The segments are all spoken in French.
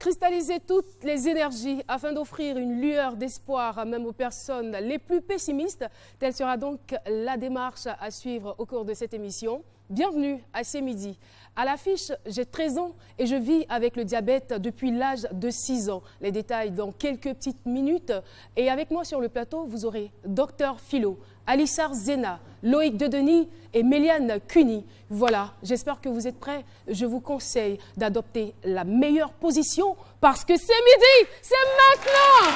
Cristalliser toutes les énergies afin d'offrir une lueur d'espoir même aux personnes les plus pessimistes. Telle sera donc la démarche à suivre au cours de cette émission. Bienvenue à C'est Midi. À l'affiche, j'ai 13 ans et je vis avec le diabète depuis l'âge de 6 ans. Les détails dans quelques petites minutes. Et avec moi sur le plateau, vous aurez Dr Philo, Alissar Zena, Loïc Dedenis et Méliane Cuny. Voilà, j'espère que vous êtes prêts. Je vous conseille d'adopter la meilleure position parce que c'est midi, c'est maintenant.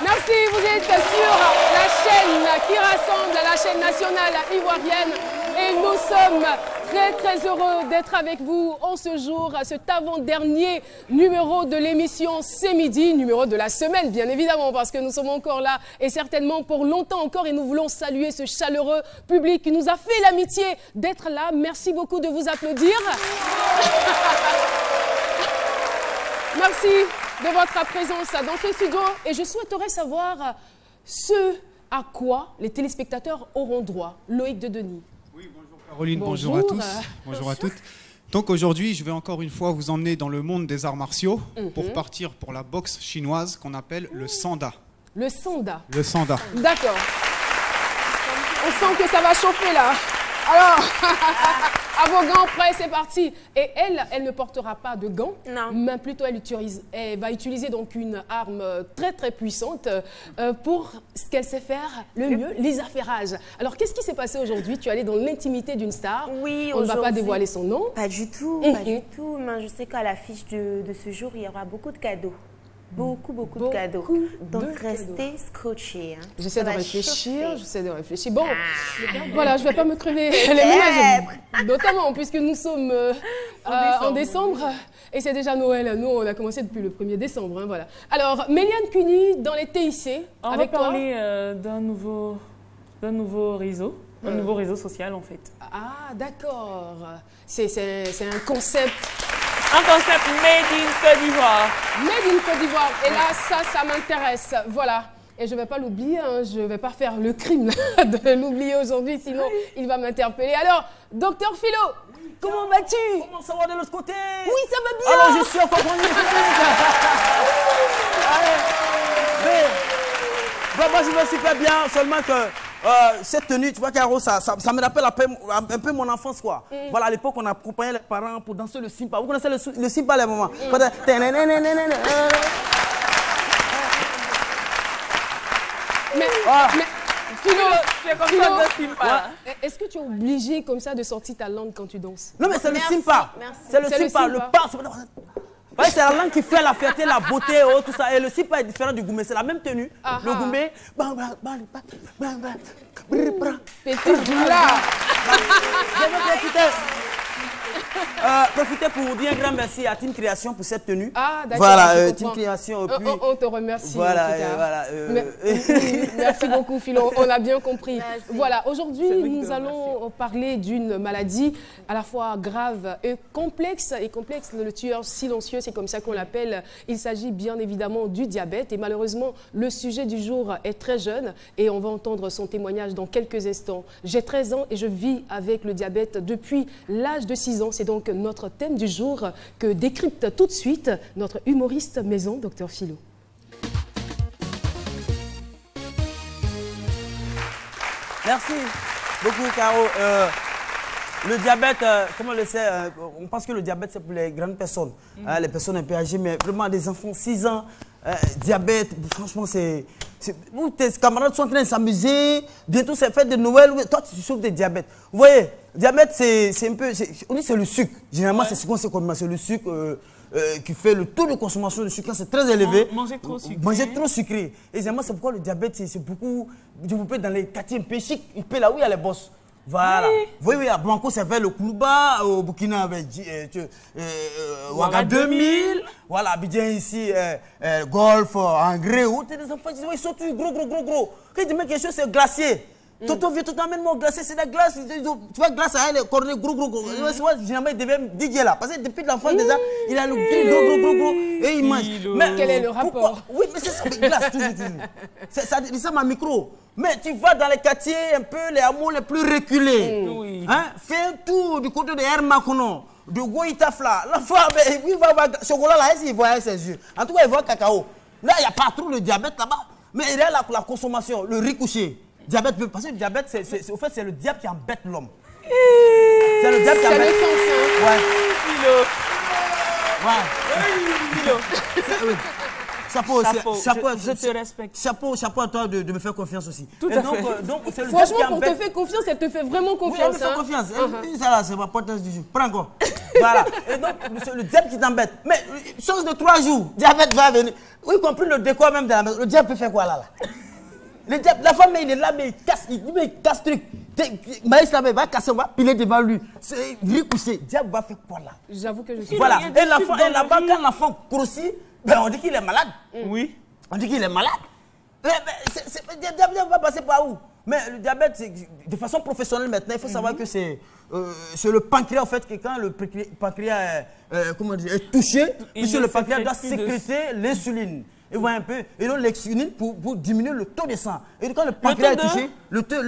Merci, vous êtes sur la chaîne qui rassemble, la chaîne nationale ivoirienne. Et nous sommes très heureux d'être avec vous en ce jour, à cet avant-dernier numéro de l'émission C'est Midi, numéro de la semaine bien évidemment, parce que nous sommes encore là et certainement pour longtemps encore. Et nous voulons saluer ce chaleureux public qui nous a fait l'amitié d'être là. Merci beaucoup de vous applaudir. Merci de votre présence dans ce studio et je souhaiterais savoir ce à quoi les téléspectateurs auront droit. Loïc Dedenis. Oui, bonjour Caroline, bonjour à tous, bonjour à toutes. Donc aujourd'hui, je vais encore une fois vous emmener dans le monde des arts martiaux pour partir pour la boxe chinoise qu'on appelle le Sanda. Le Sanda. Le Sanda. D'accord. On sent que ça va chauffer là. Alors, à vos gants prêts, c'est parti. Et elle ne portera pas de gants, non, mais plutôt elle va utiliser donc une arme très puissante pour ce qu'elle sait faire le mieux, les affairages. Alors, qu'est-ce qui s'est passé aujourd'hui? Tu es allée dans l'intimité d'une star. Oui, on ne va pas dévoiler son nom. Pas du tout, pas du tout. Mais je sais qu'à l'affiche de ce jour, il y aura beaucoup de cadeaux. Beaucoup de cadeaux. Donc restez scotchés. Hein. J'essaie de réfléchir, Bon, voilà, je ne vais pas me crever les ménages, notamment puisque nous sommes en décembre et c'est déjà Noël. Nous, on a commencé depuis le 1er décembre. Hein, voilà. Alors, Méliane Cuny, dans les TIC, on avec va parler d'un nouveau réseau. Un nouveau réseau social, en fait. Ah, d'accord. C'est un concept... Un concept made in Côte d'Ivoire. Made in Côte d'Ivoire. Et là, ça m'intéresse. Voilà. Et je ne vais pas l'oublier, hein. Je ne vais pas faire le crime de l'oublier aujourd'hui, sinon il va m'interpeller. Alors, Dr Philo, comment vas-tu? Comment ça va de l'autre côté? Oui, ça va bien. Alors, je suis en compagnie. Moi, je vais super bien, seulement que cette tenue, tu vois, Caro, ça me rappelle un peu mon enfance, quoi. Voilà, à l'époque, on accompagnait les parents pour danser le simpa. Vous connaissez le simpa, les moments? Mais Philo, est-ce que tu es obligé comme ça de sortir ta langue quand tu danses? Non, mais c'est le simpa. C'est le simpa, le pas. Ouais, c'est la langue qui fait la fierté, la beauté, tout ça. Et le simpa est différent du goumé. C'est la même tenue. Le goumé. Petit boula. Profitez pour vous dire un grand merci à Team Création pour cette tenue. Ah, d'accord. Voilà, Team Création. On te remercie. Voilà, merci beaucoup, Philo. On a bien compris. Merci. Voilà, aujourd'hui, nous allons parler d'une maladie à la fois grave et complexe. Le tueur silencieux, c'est comme ça qu'on l'appelle. Il s'agit bien évidemment du diabète. Et malheureusement, le sujet du jour est très jeune. Et on va entendre son témoignage dans quelques instants. J'ai 13 ans et je vis avec le diabète depuis l'âge de 6 ans. C'est donc notre thème du jour que décrypte tout de suite notre humoriste maison, Dr Philo. Merci beaucoup, Caro. Le diabète, comme on le sait, on pense que le diabète, c'est pour les grandes personnes, les personnes un peu âgées, mais vraiment des enfants, 6 ans, diabète, franchement, c'est où tes camarades sont en train de s'amuser, bientôt c'est fête de Noël, toi tu souffres de diabète. Vous voyez, diabète c'est un peu, on dit c'est le sucre. Généralement c'est ce qu'on sait comme c'est le sucre qui fait le taux de consommation de sucre, c'est très élevé. Manger trop sucré. Manger trop sucré. Et généralement c'est pourquoi le diabète c'est beaucoup développé dans les quartiers un peu chics, là où il y a les boss. Voilà. Oui, oui, à Blanco, c'est vers le Koulouba, au Burkina, avec Ouaga 2000. Voilà, Abidjan ici, Golf, Angré, où des enfants, ils sont tous gros. Quand ils disent quelque chose, c'est glacier. Toto vient, Toto amène-moi glacier, c'est de la glace. Tu vois, glace à elle, cornet gros. Généralement, il devait DJ là. Parce que depuis l'enfance, déjà, il a le gros. Et il mange. Mais quel est le rapport? Oui, mais c'est ça, glace, toujours. C'est ça ma micro. Mais tu vas dans les quartiers, un peu les hameaux les plus reculés. Hein? Fais un tour du côté de Hermakono, de Goïtafla. L'enfant, il va voir chocolat là, il voit ses yeux. En tout cas, il voit cacao. Là, il n'y a pas trop de diabète là-bas. Mais il y a la consommation, le riz couché. Diabète, parce que le diabète, au fait, c'est le diable qui embête l'homme. C'est le diable qui embête. C'est le sens. Chapeau, je te respecte. Chapeau à toi de me faire confiance aussi. Tout à fait. Franchement, pour te faire confiance, elle te fait vraiment confiance. Oui, elle me fait confiance. Ça là, c'est ma potence du jour. Prends encore. Voilà. Et donc, c'est le diable qui t'embête. Mais, chose de 3 jours, diabète va venir. Y compris le décor même de la maison. Le diable peut faire quoi là? Le diable, la femme, il est là, mais il casse truc. Maïs là, il va casser, on va piler devant lui. C'est riz couché. Le diable va faire quoi là? J'avoue que je suis. Voilà. Et l'enfant, là-bas, quand l'enfant grossit, ben on dit qu'il est malade. Oui. On dit qu'il est malade. Le diabète va passer par où? Mais le diabète, de façon professionnelle maintenant, il faut savoir que c'est le pancréas, en fait, que quand le pancréas est touché, puisque le pancréas doit sécréter l'insuline. Et voit un peu, et donc l'insuline pour diminuer le taux de sang. Et donc quand le pancréas est touché, le taux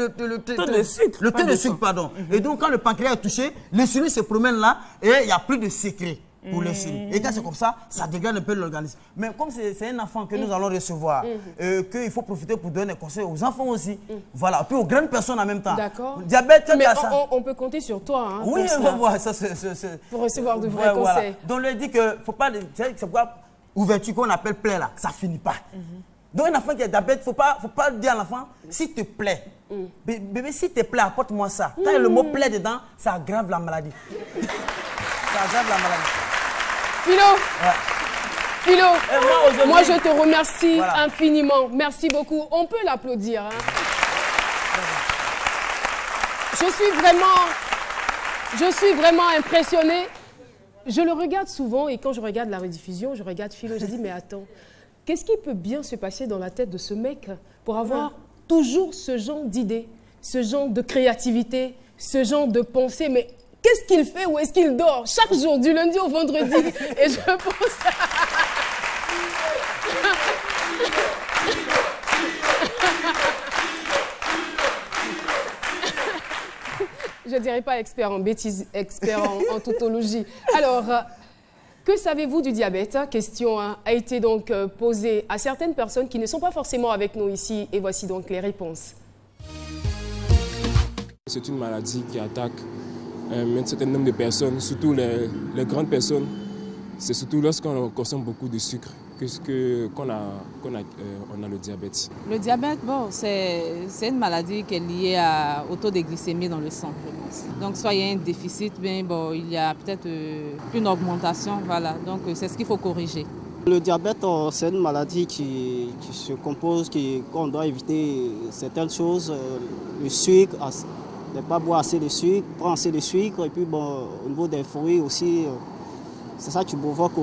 de sucre, pardon. Et donc quand le pancréas est touché, l'insuline se promène là et il n'y a plus de sécré pour l'insuline. Et quand c'est comme ça, ça dégrade un peu l'organisme. Mais comme c'est un enfant que nous allons recevoir, qu'il faut profiter pour donner des conseils aux enfants aussi. Voilà, puis aux grandes personnes en même temps. D'accord. Diabète, mais on peut compter sur toi. Hein, oui, on va voir ça. Pour recevoir de vrais conseils. Donc on lui dit que faut pas, c'est quoi ouverture qu'on appelle plaie là, ça finit pas. Donc un enfant qui a diabète, faut pas dire à l'enfant, s'il te plaît, bébé, s'il te plaît, apporte-moi ça. Quand il y a le mot plaie dedans, ça aggrave la maladie. Ça aggrave la maladie. Philo, moi je te remercie infiniment. Merci beaucoup. On peut l'applaudir. Hein. Je suis vraiment impressionnée. Je le regarde souvent et quand je regarde la rediffusion, je regarde Philo, je dis mais attends, qu'est-ce qui peut bien se passer dans la tête de ce mec pour avoir toujours ce genre d'idées, ce genre de créativité, ce genre de pensée, mais qu'est-ce qu'il fait? Où est-ce qu'il dort? Chaque jour, du lundi au vendredi. Et je pense... Je ne dirais pas expert en bêtises, expert en tautologie. Alors, que savez-vous du diabète? Question a été donc posée à certaines personnes qui ne sont pas forcément avec nous ici. Et voici donc les réponses. C'est une maladie qui attaque un certain nombre de personnes, surtout les grandes personnes. C'est surtout lorsqu'on consomme beaucoup de sucre qu'on a le diabète. Le diabète, bon, c'est une maladie qui est liée au taux de glycémie dans le sang. Donc, soit il y a un déficit, bien, bon, il y a peut-être une augmentation, voilà. Donc, c'est ce qu'il faut corriger. Le diabète, c'est une maladie qui se compose, qu'on doit éviter certaines choses. Le sucre, ne pas boire assez de sucre, prendre assez de sucre, et puis bon, au niveau des fruits aussi, c'est ça qui provoque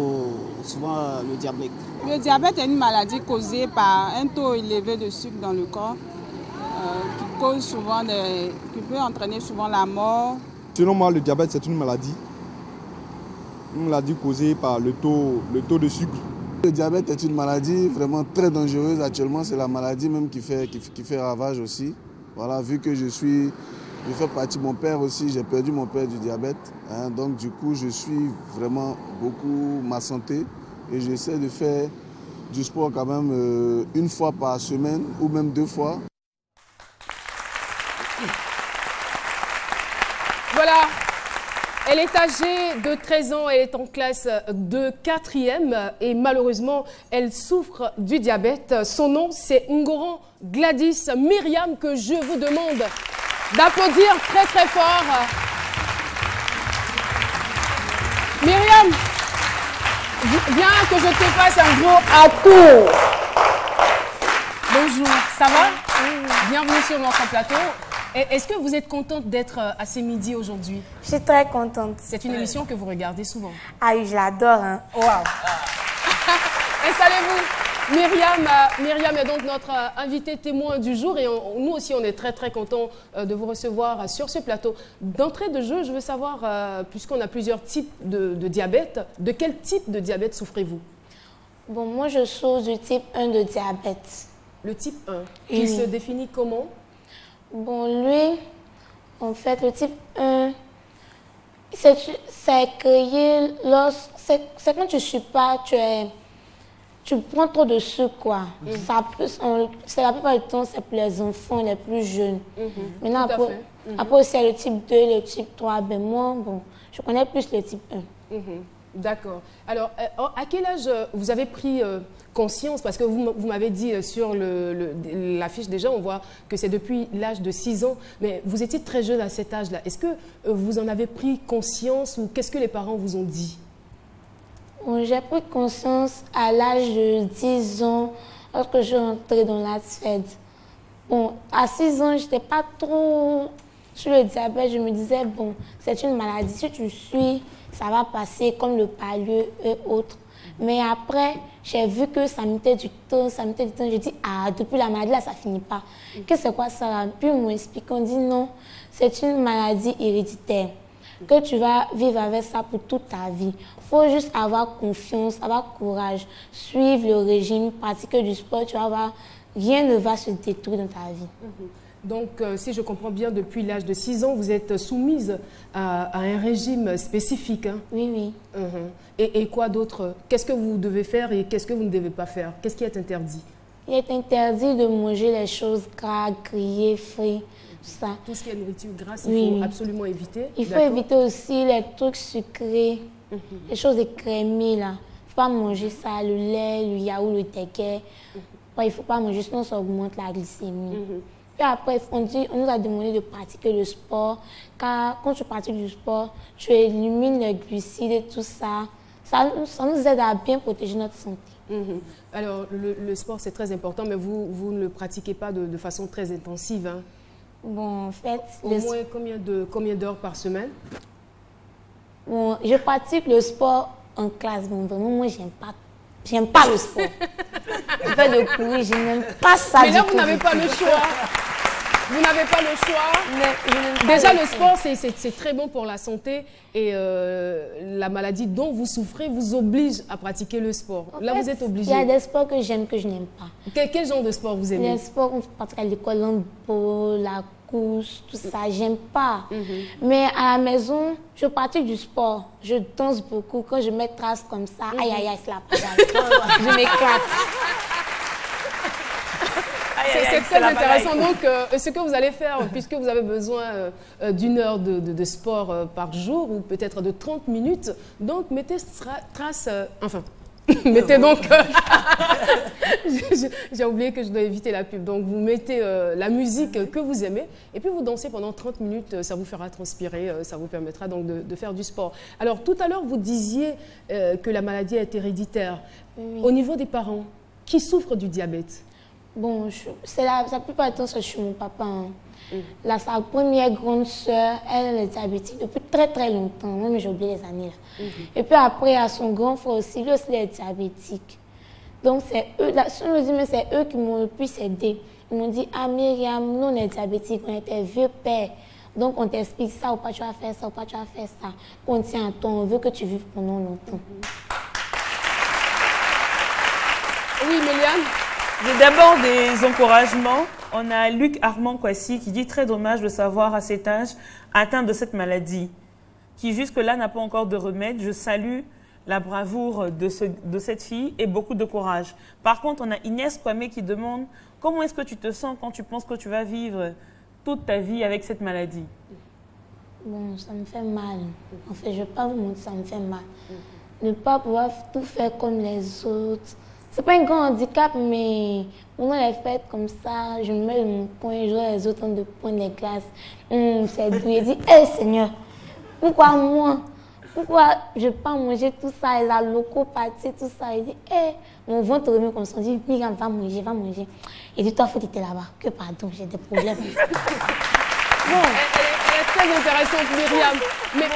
souvent le diabète. Le diabète est une maladie causée par un taux élevé de sucre dans le corps, qui peut entraîner souvent la mort. Selon moi, le diabète, c'est une maladie causée par le taux de sucre. Le diabète est une maladie vraiment très dangereuse actuellement. C'est la maladie même qui fait ravage aussi. Voilà, vu que je fais partie de mon père aussi, j'ai perdu mon père du diabète. Hein, donc du coup, je suis vraiment beaucoup ma santé et j'essaie de faire du sport quand même 1 fois par semaine ou même 2 fois. Voilà, Elle est âgée de 13 ans, elle est en classe de 4e et malheureusement, elle souffre du diabète. Son nom, c'est Ngoran Gladys Myriam, que je vous demande d'applaudir très très fort. Myriam, viens que je te fasse un gros atout. Bonjour, ça va? Bienvenue sur notre plateau. Est-ce que vous êtes contente d'être à ces midis aujourd'hui? Je suis très contente. C'est une émission que vous regardez souvent. Ah oui, je l'adore. Hein. Wow. Installez-vous. Myriam est donc notre invitée témoin du jour et nous aussi on est très très contents de vous recevoir sur ce plateau. D'entrée de jeu, je veux savoir, puisqu'on a plusieurs types de diabète, de quel type de diabète souffrez-vous? Bon, moi je souffre du type 1 de diabète. Le type 1, qui se définit comment? Bon, lui, en fait, le type 1, c'est créé c'est quand tu ne suis pas, tu prends trop de sucre, quoi. C'est la plupart du temps, c'est pour les enfants les plus jeunes. Maintenant, après aussi, il y a le type 2, le type 3. Ben moi, bon, je connais plus le type 1. D'accord. Alors, à quel âge vous avez pris conscience? Parce que vous m'avez dit sur l'affiche déjà, on voit que c'est depuis l'âge de 6 ans. Mais vous étiez très jeune à cet âge-là. Est-ce que vous en avez pris conscience ou qu'est-ce que les parents vous ont dit? Bon, j'ai pris conscience à l'âge de 10 ans lorsque je suis entrée dans l'ASFED. Bon, à 6 ans, je n'étais pas trop sur le diabète. Je me disais, bon, c'est une maladie. Si tu suis, ça va passer comme le palio et autres. Mais après, j'ai vu que ça mettait du temps, J'ai dit, ah, depuis la maladie, là, ça ne finit pas. Qu'est-ce que c'est quoi ça? Puis ils m'ont expliqué, on dit non, c'est une maladie héréditaire, que tu vas vivre avec ça pour toute ta vie. Il faut juste avoir confiance, avoir courage, suivre le régime, pratiquer du sport, tu vas voir, rien ne va se détruire dans ta vie. Donc, si je comprends bien, depuis l'âge de 6 ans, vous êtes soumise à un régime spécifique. Hein? Oui, oui. Et quoi d'autre? Qu'est-ce que vous devez faire et qu'est-ce que vous ne devez pas faire? Qu'est-ce qui est interdit? Il est interdit de manger les choses grasses, grillées, frites, tout ça. Tout ce qui est nourriture grasse, il faut absolument éviter. Il faut éviter aussi les trucs sucrés, les choses écrémées, là. Il ne faut pas manger ça, le lait, le yaourt, le tequet. Il ne faut pas manger, sinon ça augmente la glycémie. Puis après, on nous a demandé de pratiquer le sport, car quand tu pratiques du sport, tu élimines les glucides et tout ça. Ça nous aide à bien protéger notre santé. Alors, le sport, c'est très important, mais vous ne le pratiquez pas de façon très intensive. Hein? Bon, en fait... Au moins, combien d'heures par semaine? Bon, je pratique le sport en classe. Bon, vraiment, moi, j'aime pas le sport. Je fais le courir, je n'aime pas ça. Mais là, vous n'avez pas le choix. Vous n'avez pas le choix. Déjà, le sport, c'est très bon pour la santé et la maladie dont vous souffrez vous oblige à pratiquer le sport. Là, vous êtes obligé. Il y a des sports que j'aime, que je n'aime pas. Quel genre de sport vous aimez? Les sports qu'on pratique à l'école, l'handball, la course, tout ça, j'aime pas. Mais à la maison, je pratique du sport. Je danse beaucoup. Quand je mets traces comme ça, aïe, aïe, aïe, c'est la pagaille. Je m'éclate. C'est très intéressant. Donc, ce que vous allez faire, puisque vous avez besoin d'une heure de sport par jour ou peut-être de 30 minutes, donc mettez trace, mettez donc, j'ai oublié que je dois éviter la pub, donc vous mettez la musique que vous aimez et puis vous dansez pendant 30 minutes, ça vous fera transpirer, ça vous permettra donc de faire du sport. Alors tout à l'heure, vous disiez que la maladie est héréditaire. Au niveau des parents, qui souffrent du diabète? Bon, la plupart du temps, c'est chez mon papa. Hein. Sa première grande sœur, elle est diabétique depuis très très longtemps. Même j'ai oublié les années là. Et puis après, à son grand frère aussi, lui aussi il est diabétique. Donc c'est eux, je me dis, mais c'est eux qui m'ont le plus aidé. Ils m'ont dit, ah Myriam, nous on est diabétiques, on était vieux père. Donc on t'explique ça ou pas, tu vas faire ça ou pas, tu vas faire ça. On tient à toi, on veut que tu vives pendant longtemps. Oui, Méliane? J'ai d'abord des encouragements. On a Luc Armand Kwasi qui dit très dommage de savoir à cet âge atteint de cette maladie, qui jusque-là n'a pas encore de remède. Je salue la bravoure de cette fille et beaucoup de courage. Par contre, on a Inès Kwame qui demande comment est-ce que tu te sens quand tu penses que tu vas vivre toute ta vie avec cette maladie? Bon, ça me fait mal. En fait, je ne vais pas vous mentir, ça me fait mal. Ne pas pouvoir tout faire comme les autres. C'est pas un grand handicap, mais pendant les fêtes comme ça, je me mets dans mon coin, je vois les autres en train de prendre les glaces. C'est doux. Je dis, hé Seigneur, pourquoi moi? Pourquoi je ne peux pas manger tout ça, et la locopathie, tout ça? Il dit, hé, mon ventre remet comme ça. Je dis, Myriam, va manger, va manger. Il dit, toi, faut que tu étais là-bas. Que pardon, j'ai des problèmes. Bon, elle est très intéressante, Myriam. Mais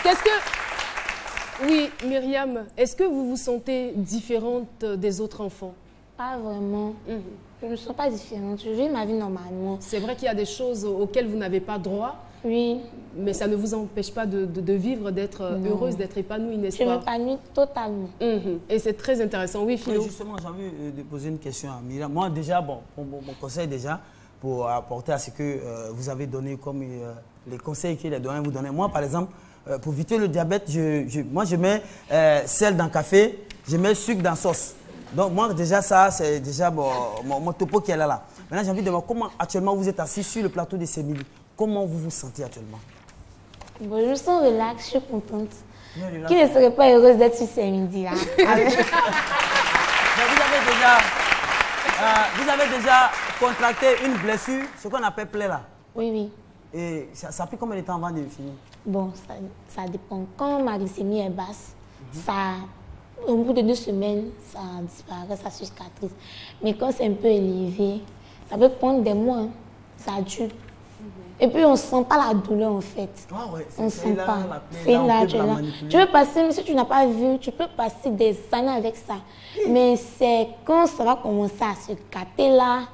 qu'est-ce que... Oui, Myriam, est-ce que vous vous sentez différente des autres enfants? Pas vraiment. Je ne me sens pas différente. Je vis ma vie normalement. C'est vrai qu'il y a des choses auxquelles vous n'avez pas droit. Oui. Mais ça ne vous empêche pas de vivre, d'être heureuse, d'être épanouie, n'est-ce pas? Je m'épanouis totalement. Et c'est très intéressant. Oui, Philo. Justement, j'ai envie de poser une question à Myriam. Moi, déjà, bon, mon conseil déjà, pour apporter à ce que vous avez donné comme les conseils que les doyens vous donnent. Moi, par exemple, pour éviter le diabète, moi, je mets sel dans le café, je mets sucre dans la sauce. Donc, moi, déjà, ça, c'est déjà mon topo qui est là. Maintenant, j'ai envie de voir comment actuellement vous êtes assis sur le plateau de Sémili. Comment vous vous sentez actuellement? Bon, je me sens relax, je suis contente. Qui ne serait pas heureuse d'être sur Sémili là? Vous avez déjà contracté une blessure, ce qu'on appelle plaie là? Oui, oui. Et ça a pris combien de temps avant de finir? Bon, ça dépend. Quand ma glycémie est basse, au bout de 2 semaines, ça disparaît, ça cicatrise. Mais quand c'est un peu élevé, ça peut prendre des mois, hein. Ça dure. Et puis on ne sent pas la douleur en fait. Ah ouais, on ne sent là, pas. C'est là, tu es là. Tu peux passer, mais si tu n'as pas vu, tu peux passer des années avec ça. Mais c'est quand ça va commencer à se gâter là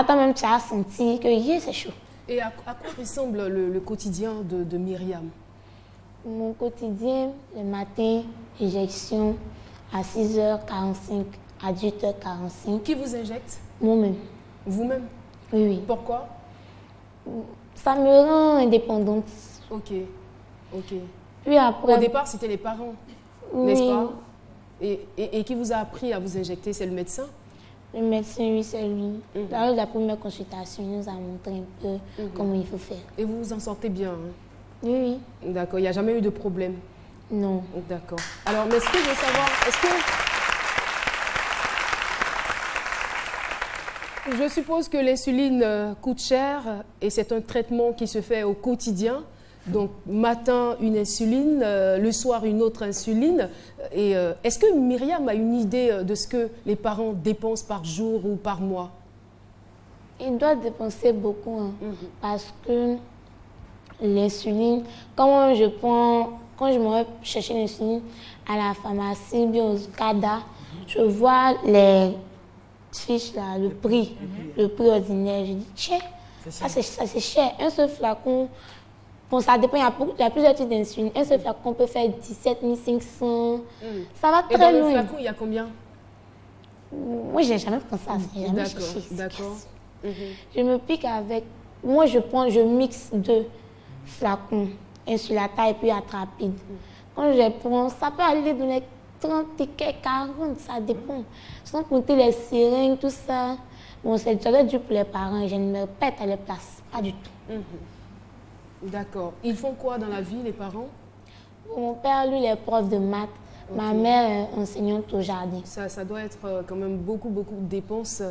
toi-même tu as senti que c'est chaud. Et à quoi ressemble le quotidien de Myriam? Mon quotidien, le matin, injection à 6h45, à 18h45. Qui vous injecte? Moi-même. Vous-même? Oui, oui. Pourquoi? Ça me rend indépendante. Ok, ok. Puis après... Au départ, c'était les parents, n'est-ce pas? Et qui vous a appris à vous injecter? C'est le médecin? Le médecin, oui, c'est lui. Lors de la première consultation, il nous a montré un peu comment il faut faire. Et vous vous en sortez bien, hein? Oui, oui. D'accord, il n'y a jamais eu de problème? Non. D'accord. Alors, mais ce que je veux savoir, est-ce que... Je suppose que l'insuline coûte cher et c'est un traitement qui se fait au quotidien. Donc, matin, une insuline, le soir, une autre insuline. Et est-ce que Myriam a une idée de ce que les parents dépensent par jour ou par mois? Ils doivent dépenser beaucoup, hein, parce que l'insuline, quand je me vais chercher l'insuline à la pharmacie, bien au CADA, je vois les fiches là, le prix ordinaire. Je dis, tiens, ça c'est cher. Un seul flacon, bon, ça dépend, il y a plusieurs types d'insuline. Un seul flacon peut faire 17 500. Ça va très loin. Et dans le flacon, il y a combien? Moi, je n'ai jamais pensé à ça. Jamais cherché. D'accord. Je me pique avec... Moi, je mixe 2 flacons, Insulata et puis Atrapide. Quand je prends, ça peut aller dans les 30 tickets, 40, ça dépend. Sans compter les seringues, tout ça. Bon, ça doit être dû pour les parents. Je ne me pète à les places, pas du tout. D'accord. Ils font quoi dans la vie, les parents? Mon père, lui, il est prof de maths. Ma mère est enseignante au jardin. Ça doit être quand même beaucoup de dépenses.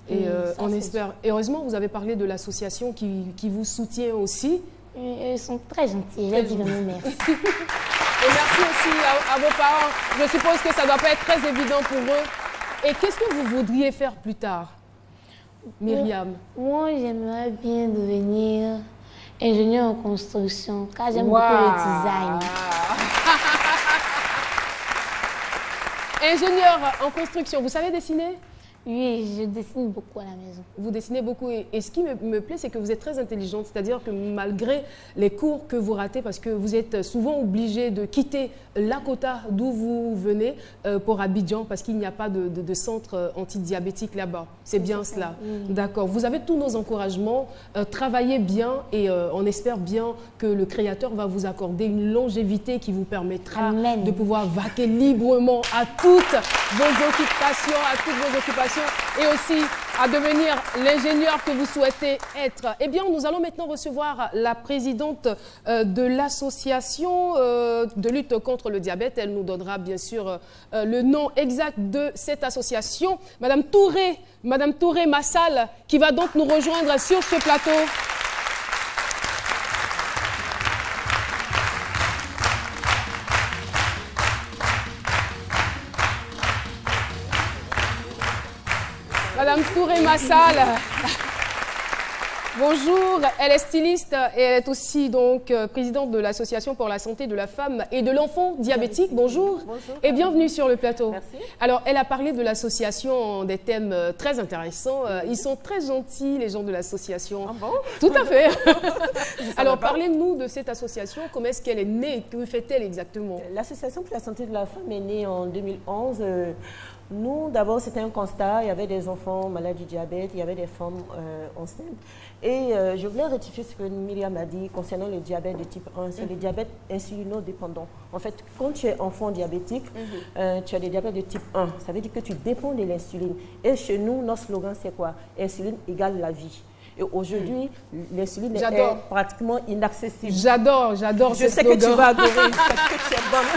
Et on espère. Heureusement, vous avez parlé de l'association qui vous soutient aussi. Ils sont très gentils. Je leur dis vraiment merci. Et merci aussi à vos parents. Je suppose que ça ne doit pas être très évident pour eux. Et qu'est-ce que vous voudriez faire plus tard, Myriam? Moi, j'aimerais bien devenir ingénieur en construction, car j'aime beaucoup le design. Ingénieur en construction, vous savez dessiner? Oui, je dessine beaucoup à la maison. Vous dessinez beaucoup et ce qui me plaît, c'est que vous êtes très intelligente. C'est-à-dire que malgré les cours que vous ratez, parce que vous êtes souvent obligé de quitter Lakota d'où vous venez pour Abidjan, parce qu'il n'y a pas de centre antidiabétique là-bas. C'est bien cela. D'accord. Vous avez tous nos encouragements. Travaillez bien et on espère bien que le Créateur va vous accorder une longévité qui vous permettra de pouvoir vaquer librement à toutes vos occupations, l'association et aussi à devenir l'ingénieur que vous souhaitez être. Eh bien, nous allons maintenant recevoir la présidente de l'association de lutte contre le diabète. Elle nous donnera bien sûr le nom exact de cette association. Madame Touré Massal, qui va donc nous rejoindre sur ce plateau. Madame Touré Massal, bonjour, elle est styliste et elle est aussi donc présidente de l'Association pour la santé de la femme et de l'enfant diabétique. Bonjour. Bonjour Et bienvenue sur le plateau. Merci. Alors, elle a parlé de l'association, des thèmes très intéressants. Ils sont très gentils, les gens de l'association. Ah bon? Tout à fait. Alors, parlez-nous de cette association. Comment est-ce qu'elle est née? Que fait-elle exactement? L'Association pour la santé de la femme est née en 2011. Nous, d'abord, c'était un constat. Il y avait des enfants malades du diabète, il y avait des femmes enceintes. Et je voulais rectifier ce que Myriam a dit concernant le diabète de type 1. C'est le diabète insulinodépendant. En fait, quand tu es enfant diabétique, tu as des diabètes de type 1. Ça veut dire que tu dépends de l'insuline. Et chez nous, notre slogan, c'est quoi? Insuline égale la vie. Et aujourd'hui, l'insuline est pratiquement inaccessible. J'adore Je sais que tu vas adorer, parce que tu es bonne.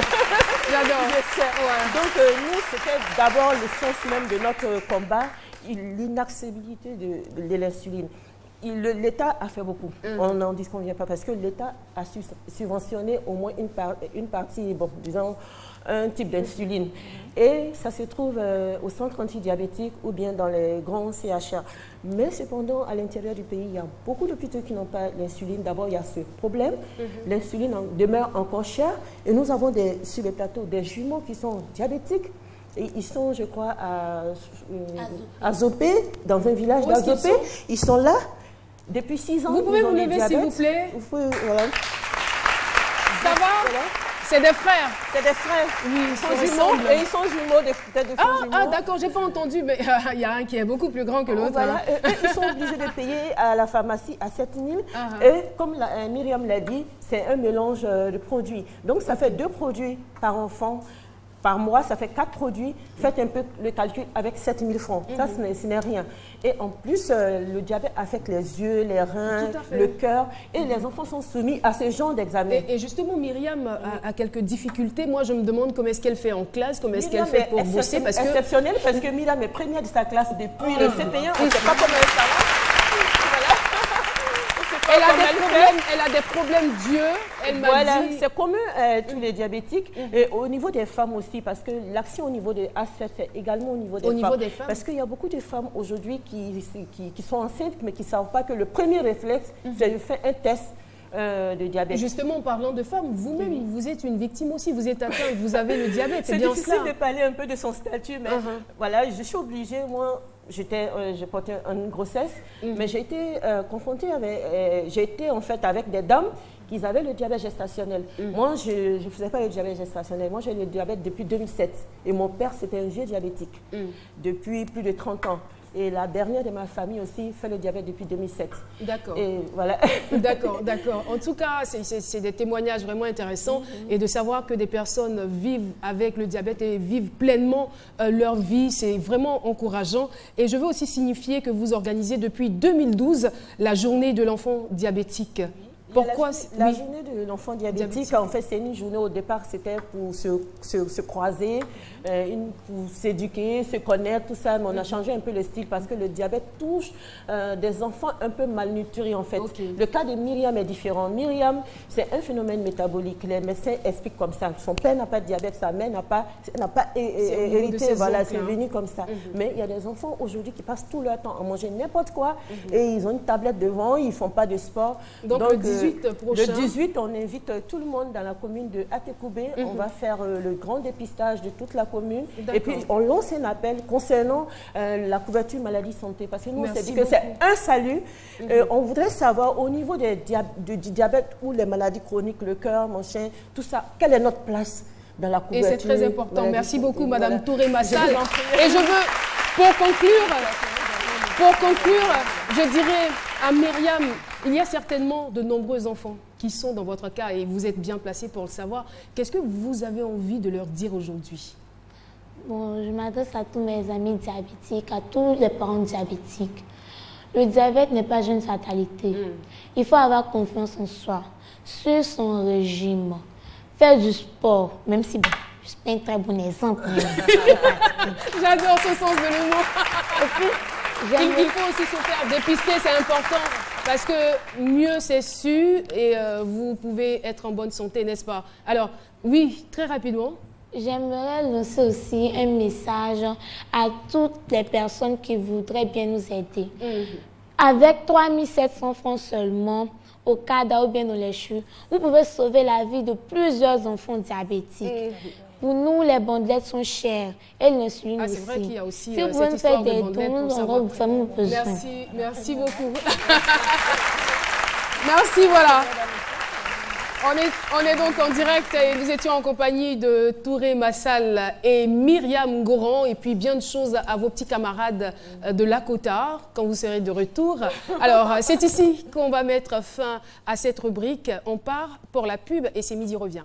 J'adore. Ouais. Donc, nous, c'était d'abord le sens même de notre combat, l'inaccessibilité de l'insuline. L'État a fait beaucoup. On n'en disconvient pas parce que l'État a subventionné au moins une partie, bon, disons, un type d'insuline. Et ça se trouve au centre antidiabétique ou bien dans les grands CHR. Mais cependant, à l'intérieur du pays, il y a beaucoup d'hôpitaux qui n'ont pas l'insuline. D'abord, il y a ce problème. L'insuline demeure encore chère. Et nous avons sur le plateau des jumeaux qui sont diabétiques. Et ils sont, je crois, à Zopé, dans un village d'Azopé. Ils sont là depuis 6 ans. Vous pouvez vous lever, s'il vous plaît? Vous pouvez, voilà. Ça va? Voilà. C'est des frères. C'est des frères. Oui, ils sont jumeaux. Et ils sont jumeaux, peut-être de faux jumeaux. Ah, d'accord, j'ai pas entendu, mais il y a un qui est beaucoup plus grand que l'autre. Voilà, ils sont obligés de payer à la pharmacie à 7 000. Et comme Myriam l'a dit, c'est un mélange de produits. Donc, ça fait 2 produits par enfant. Par mois, ça fait 4 produits. Faites un peu le calcul avec 7 000 francs. Ça, ce n'est rien. Et en plus, le diabète affecte les yeux, les reins, le cœur. Et les enfants sont soumis à ce genre d'examen. Et justement, Myriam a quelques difficultés. Moi, je me demande comment est-ce qu'elle fait en classe, comment est-ce qu'elle fait pour bosser. C'est exceptionnel parce que Myriam est première de sa classe depuis le CP1. On ne sait pas comment elle s'arrête. Elle a des problèmes d'yeux. Voilà, c'est commun tous les diabétiques. Et au niveau des femmes aussi, parce que l'action au niveau des ASFET, c'est également au niveau des femmes. Parce qu'il y a beaucoup de femmes aujourd'hui qui sont enceintes, mais qui ne savent pas que le premier réflexe, c'est de faire un test de diabète. Justement, en parlant de femmes, vous-même, vous êtes une victime aussi. Vous êtes atteinte, vous avez le diabète. C'est difficile de parler un peu de son statut, mais voilà, je suis obligée, moi... J'ai porté une grossesse, mais j'ai été confrontée avec des dames qui avaient le diabète gestationnel. Moi, je ne faisais pas le diabète gestationnel. Moi, j'ai le diabète depuis 2007. Et mon père, c'était un vieux diabétique depuis plus de 30 ans. Et la dernière de ma famille aussi fait le diabète depuis 2007. D'accord. Et voilà. D'accord, d'accord. En tout cas, c'est des témoignages vraiment intéressants. Et de savoir que des personnes vivent avec le diabète et vivent pleinement leur vie, c'est vraiment encourageant. Et je veux aussi signifier que vous organisez depuis 2012 la journée de l'enfant diabétique. Pourquoi la journée de l'enfant diabétique, en fait, c'est une journée au départ, c'était pour se croiser, pour s'éduquer, se connaître, tout ça. Mais on a changé un peu le style parce que le diabète touche des enfants un peu malnutris, en fait. Le cas de Myriam est différent. Myriam, c'est un phénomène métabolique. Les médecins expliquent comme ça. Son père n'a pas de diabète, sa mère n'a pas hérité. Voilà, c'est venu comme ça. Mais il y a des enfants aujourd'hui qui passent tout leur temps à manger n'importe quoi et ils ont une tablette devant, ils ne font pas de sport. Donc le 18 prochain. Le 18, on invite tout le monde dans la commune de Atekoubé. On va faire le grand dépistage de toute la commune. Et puis, on lance un appel concernant la couverture maladie santé. Parce que nous, on s'est dit que c'est un salut. On voudrait savoir, au niveau du diabète ou les maladies chroniques, le cœur, machin, tout ça, quelle est notre place dans la couverture? Et c'est très important. Merci beaucoup, Madame Touré Massal. Et je veux, pour conclure, je dirais à Myriam, il y a certainement de nombreux enfants qui sont dans votre cas et vous êtes bien placé pour le savoir. Qu'est-ce que vous avez envie de leur dire aujourd'hui? Bon, je m'adresse à tous mes amis diabétiques, à tous les parents diabétiques. Le diabète n'est pas une fatalité. Il faut avoir confiance en soi, suivre son régime, faire du sport, même si bon, je suis pas un très bon exemple. J'adore ce sens de l'humour. Il faut aussi se faire dépister, c'est important. Parce que mieux c'est su et vous pouvez être en bonne santé, n'est-ce pas? Alors, oui, très rapidement. J'aimerais lancer aussi un message à toutes les personnes qui voudraient bien nous aider. Avec 3 700 francs seulement, au CADA ou bien au LECHU, vous pouvez sauver la vie de plusieurs enfants diabétiques. Pour nous, les bandelettes sont chères et l'insuline aussi. C'est vrai qu'il y a aussi si vous pouvez me faire des dons, on va vous faire mon besoin. Merci beaucoup. Merci, voilà. On est donc en direct et nous étions en compagnie de Touré Massal et Myriam Goran et puis bien de choses à vos petits camarades de Lakota quand vous serez de retour. Alors, c'est ici qu'on va mettre fin à cette rubrique. On part pour la pub et c'est Midi revient.